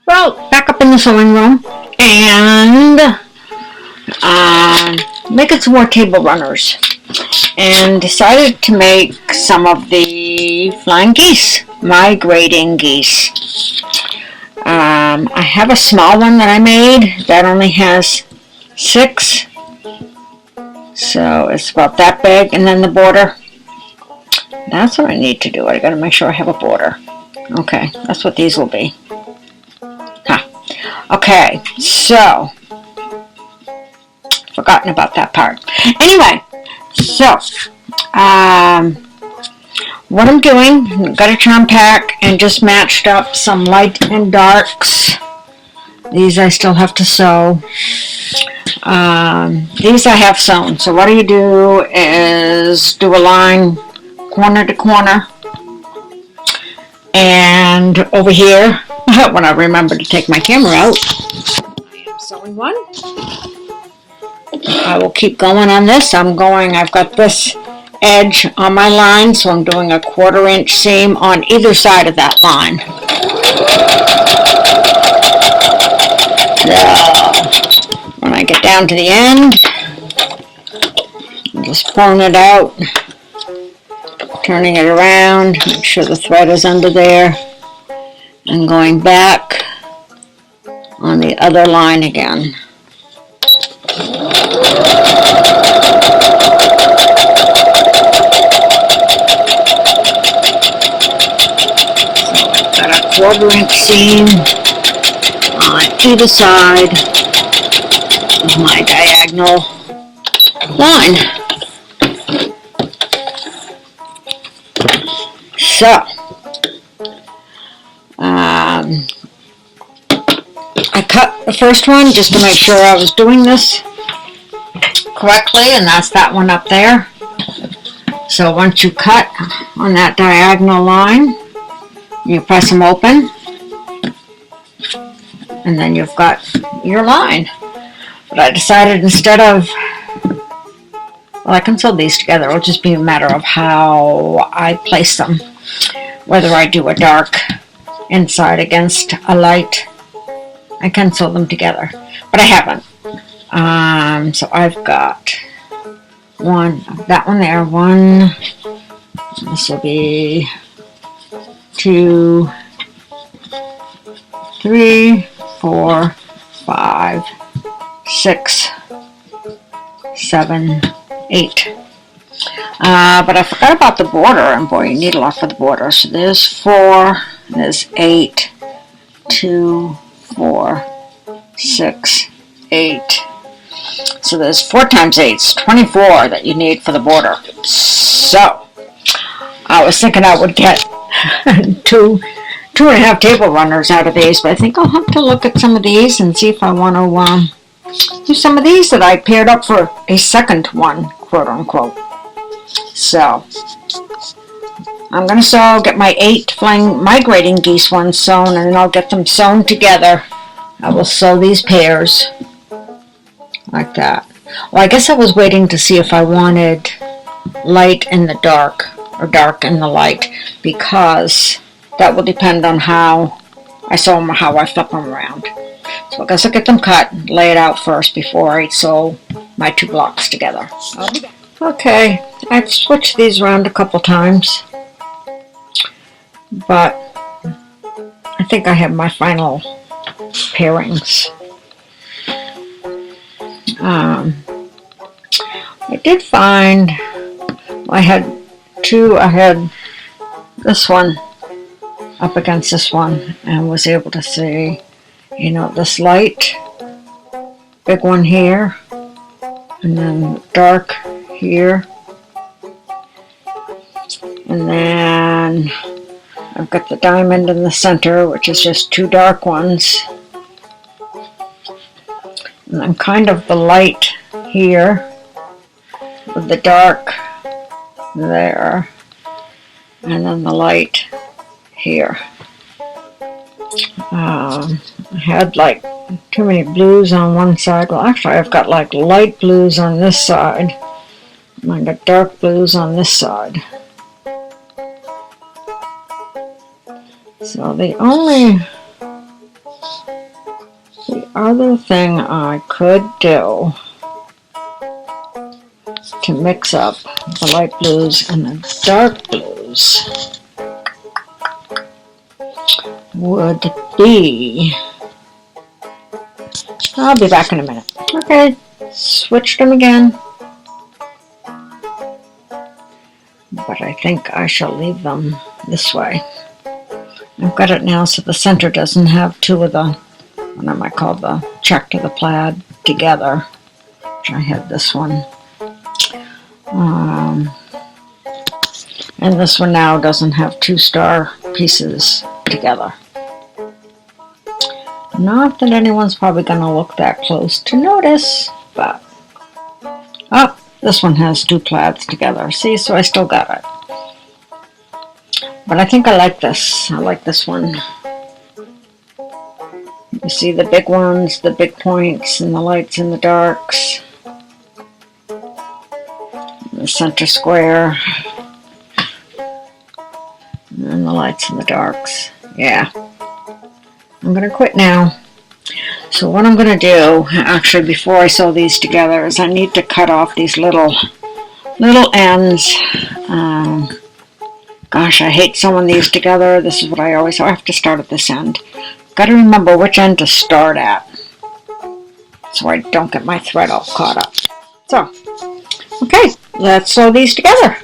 Well, back up in the sewing room and making some more table runners, and decided to make some of the flying geese, migrating geese. I have a small one that I made that only has 6, so it's about that big, and then the border. That's what I need to do. I gotta make sure I have a border. Okay, that's what these will be. Okay, so forgotten about that part. Anyway, so what I'm doing, got a charm pack and just matched up some light and darks. These I still have to sew. These I have sewn. So what you do is do a line corner to corner, and over here, when I remember to take my camera out, I am sewing one. I will keep going on this. I've got this edge on my line, so I'm doing a 1/4 inch seam on either side of that line. So when I get down to the end, I'm just pulling it out, turning it around, make sure the thread is under there, and going back on the other line again. So I've got a 1/4 inch seam on either side of my diagonal line. So I cut the first one just to make sure I was doing this correctly, and that's that one up there. So once you cut on that diagonal line, you press them open, and then you've got your line. But I decided instead of, well, I can sew these together. It'll just be a matter of how I place them, whether I do a dark inside against a light. I can sew them together, but I haven't. So I've got that one there, one, this will be 2, 3, 4, 5, 6, 7, 8. But I forgot about the border, and boy, you need a lot for the border. So there's 4, there's 8, 2, 4, 6, 8. So there's 4 times 8, it's 24 that you need for the border. So I was thinking I would get 2.5 table runners out of these, but I think I'll have to look at some of these and see if I want to do some of these that I paired up for a second one, quote unquote. So I'm going to get my 8 flying migrating geese ones sewn, and then I'll get them sewn together. I will sew these pairs like that. Well, I guess I was waiting to see if I wanted light in the dark or dark in the light, because that will depend on how I sew them or how I flip them around. So I guess I'll get them cut and lay it out first before I sew my 2 blocks together. I'll be back. Okay, I've switched these around a couple times, but I think I have my final pairings. I did find I had this one up against this one, and was able to see, this light, big one here, and then dark here, and then I've got the diamond in the center, which is just 2 dark ones, and then kind of the light here with the dark there, and then the light here. I had like too many blues on one side. Well, actually I've got like light blues on this side, and I got dark blues on this side. So the only The other thing I could do to mix up the light blues and the dark blues would be, I'll be back in a minute. Okay, switched them again. But I think I shall leave them this way. I've got it now so the center doesn't have two of the, what I might call the check to the plaid together. Which I had this one. And this one now doesn't have two star pieces together. Not that anyone's probably going to look that close to notice, but oh, this one has two plaids together. See, so I still got it. But I think I like this. I like this one. You see the big ones, the big points, and the lights and the darks. The center square. And the lights and the darks. Yeah. I'm going to quit now. So what I'm going to do, actually before I sew these together, is I need to cut off these little ends. Gosh, I hate sewing these together. This is what I always have to start at this end. Got to remember which end to start at, so I don't get my thread all caught up. So, okay, let's sew these together.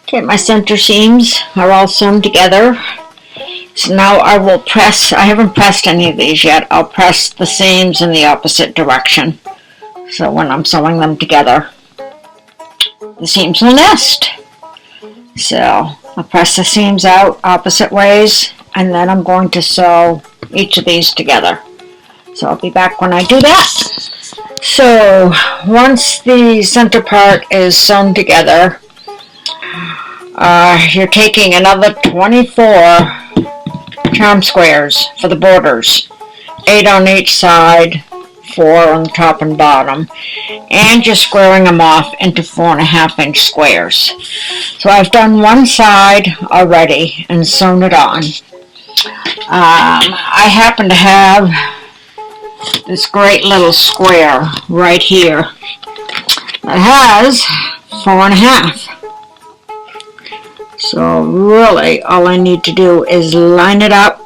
Okay, my center seams are all sewn together. So now I will press, I haven't pressed any of these yet, I'll press the seams in the opposite direction. So when I'm sewing them together, the seams will nest. So I'll press the seams out opposite ways, and then I'm going to sew each of these together. So I'll be back when I do that. So once the center part is sewn together, you're taking another 24 charm squares for the borders, 8 on each side, 4 on the top and bottom, and you're squaring them off into 4.5 inch squares. So I've done one side already and sewn it on. I happen to have this great little square right here that has 4.5. So really all I need to do is line it up,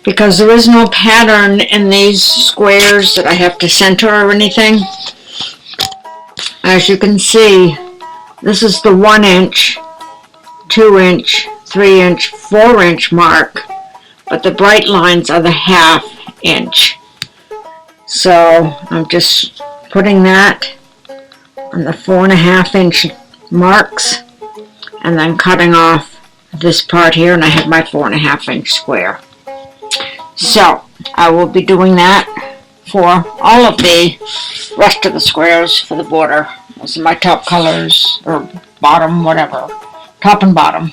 because there is no pattern in these squares that I have to center or anything. As you can see, this is the 1 inch, 2 inch, 3 inch, 4 inch mark, but the bright lines are the 1/2 inch. So I'm just putting that on the 4.5 inch marks, and then cutting off this part here, and I have my 4.5 inch square. So I will be doing that for all of the rest of the squares for the border. Those are my top colors, or bottom, whatever, top and bottom.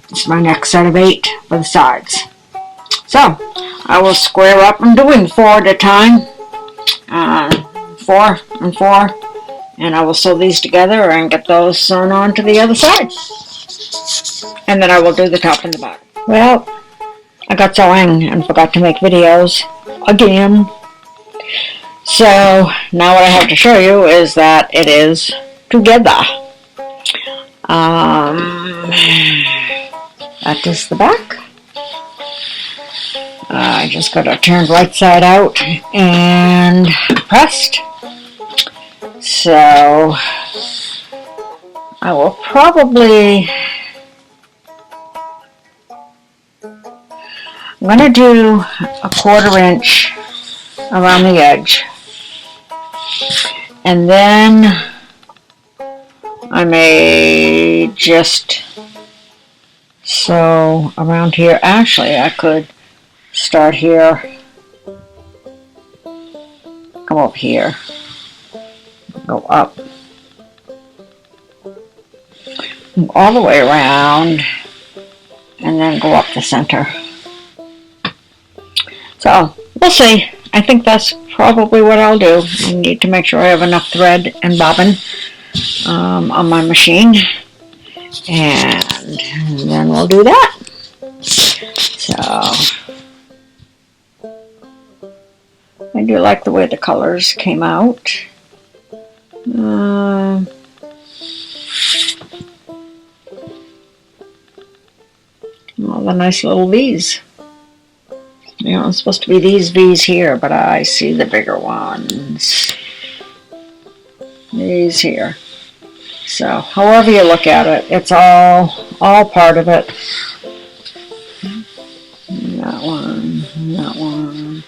It's my next set of 8 for the sides. So I will square up. I'm doing 4 at a time, 4 and 4. And I will sew these together and get those sewn on to the other side. And then I will do the top and the bottom. Well, I got sewing and forgot to make videos again. So now what I have to show you is that it is together. That is the back. I just got it turned right side out and pressed. So I will probably, I'm going to do a 1/4 inch around the edge, and then I may just sew around here. Actually, I could start here, come up here, go up, all the way around, and then go up the center. So we'll see. I think that's probably what I'll do. I need to make sure I have enough thread and bobbin on my machine, and then we'll do that. So do like the way the colors came out. All the nice little V's. You know, it's supposed to be these V's here, but I see the bigger ones. These here. So, however you look at it, it's all part of it. That one, that one,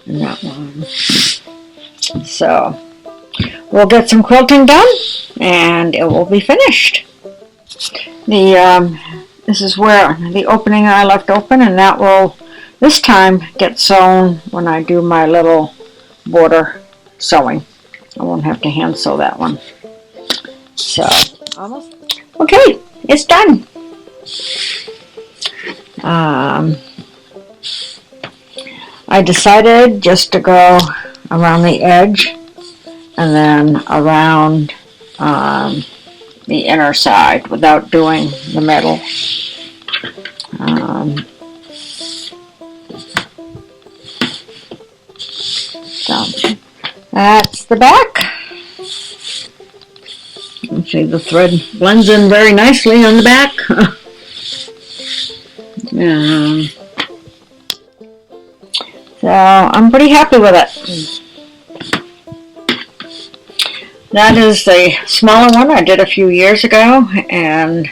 and that one. So, we'll get some quilting done, and it will be finished. This is where the opening I left open, and that will this time get sewn when I do my little border sewing. I won't have to hand sew that one. So, almost. Okay, it's done. I decided just to go around the edge and then around the inner side without doing the middle. So that's the back. You can see the thread blends in very nicely on the back. So I'm pretty happy with it. That is the smaller one I did a few years ago, and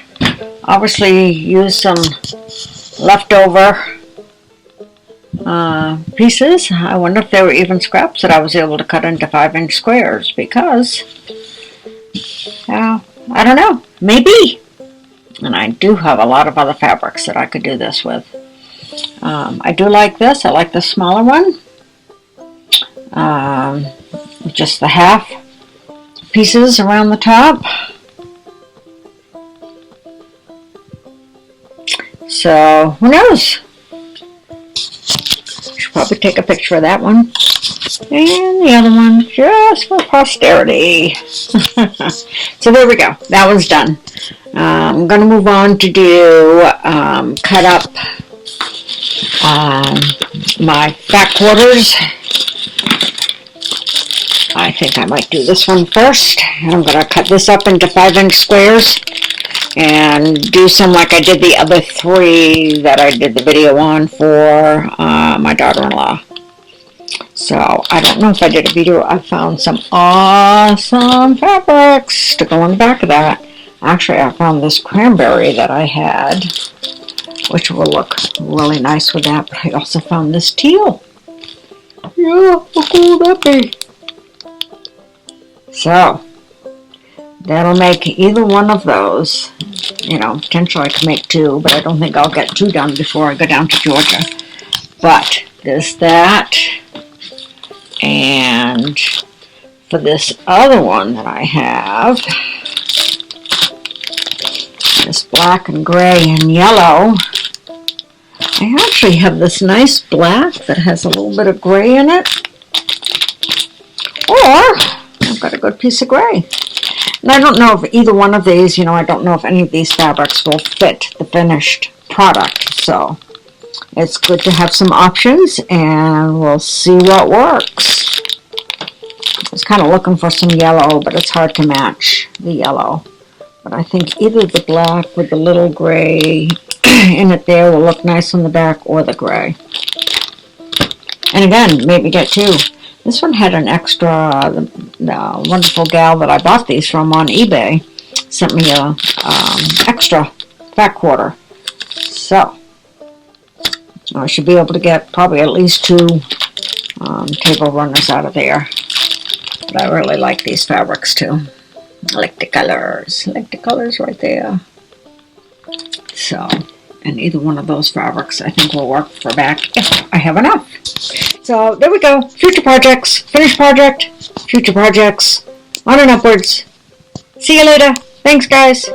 obviously used some leftover pieces. I wonder if they were even scraps that I was able to cut into 5-inch squares, because I don't know, maybe. And I do have a lot of other fabrics that I could do this with. I do like this. I like the smaller one. Just the half pieces around the top. So, who knows? Should probably take a picture of that one. And the other one, just for posterity. So there we go. That one's done. I'm going to move on to do cut up my back quarters. I think I might do this one first. I'm going to cut this up into 5-inch squares and do some like I did the other 3 that I did the video on for my daughter-in-law. So I don't know if I did a video. I found some awesome fabrics to go on the back of that. Actually, I found this cranberry that I had, which will look really nice with that. But I also found this teal. Yeah, how cool would that be? So, that'll make either one of those. You know, potentially I can make 2, but I don't think I'll get 2 done before I go down to Georgia. But there's that. And for this other one that I have, this black and gray and yellow, I actually have this nice black that has a little bit of gray in it. Or I've got a good piece of gray. And I don't know if either one of these, you know, I don't know if any of these fabrics will fit the finished product. So it's good to have some options, and we'll see what works. I was kind of looking for some yellow, but it's hard to match the yellow. But I think either the black with the little gray in it there will look nice on the back, or the gray. And again, maybe get 2. This one had an extra, the wonderful gal that I bought these from on eBay sent me a extra back quarter. So I should be able to get probably at least 2 table runners out of there. But I really like these fabrics too. I like the colors. I like the colors right there. So, and either one of those fabrics I think will work for back if I have enough. So there we go. Future projects, finished project, future projects, on and upwards. See you later. Thanks, guys.